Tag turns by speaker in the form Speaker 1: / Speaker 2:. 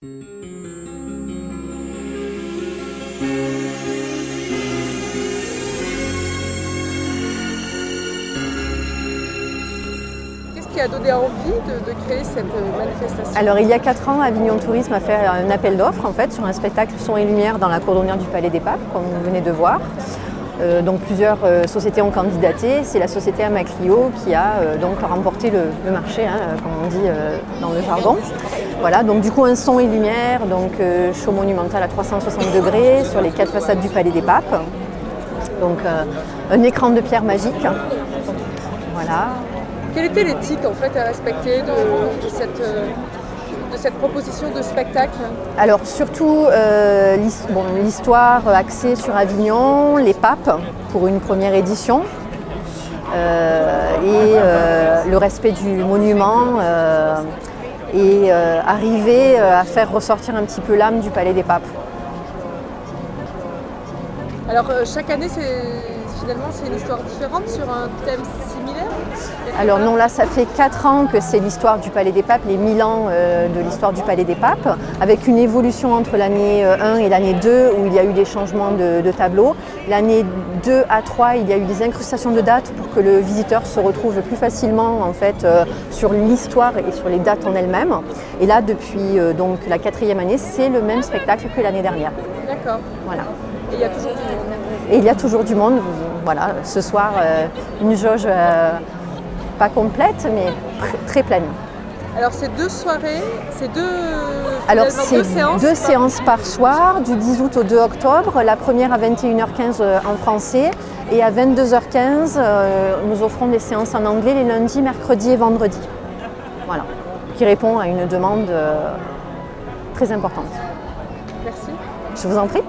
Speaker 1: Qu'est-ce qui a donné envie de créer cette manifestation?
Speaker 2: Alors il y a 4 ans, Avignon Tourisme a fait un appel d'offres en fait, sur un spectacle son et lumière dans la cour d'honneur du Palais des Papes, comme vous venez de voir. Donc plusieurs sociétés ont candidaté. C'est la société Amaclio qui a donc remporté le marché, comme on dit dans le jargon. Voilà, donc du coup un son et lumière, donc show monumental à 360 degrés sur les 4 façades du Palais des Papes. Donc un écran de pierre magique. Voilà.
Speaker 1: Quelle était l'éthique en fait à respecter de cette proposition de spectacle?
Speaker 2: Alors surtout l'histoire axée sur Avignon, les papes pour une première édition et le respect du monument et arriver à faire ressortir un petit peu l'âme du Palais des Papes.
Speaker 1: Alors chaque année finalement c'est une histoire différente sur un thème similaire?
Speaker 2: Alors non, là ça fait 4 ans que c'est l'histoire du Palais des Papes, les 1000 ans de l'histoire du Palais des Papes, avec une évolution entre l'année 1 et l'année 2 où il y a eu des changements de tableaux. L'année 2 à 3, il y a eu des incrustations de dates pour que le visiteur se retrouve plus facilement en fait, sur l'histoire et sur les dates en elles-mêmes. Et là, depuis donc, la 4e année, c'est le même spectacle que l'année dernière.
Speaker 1: D'accord.
Speaker 2: Voilà.
Speaker 1: Et il y a toujours du monde.
Speaker 2: Et il y a toujours du monde. Voilà, ce soir, une jauge pas complète, mais très pleine.
Speaker 1: Alors c'est 2 soirées, c'est
Speaker 2: Alors c'est 2
Speaker 1: séances,
Speaker 2: séances par soir, du 10 août au 2 octobre. La première à 21h15 en français et à 22h15, nous offrons des séances en anglais les lundis, mercredis et vendredis. Voilà, qui répond à une demande très importante.
Speaker 1: Merci.
Speaker 2: Je vous en prie.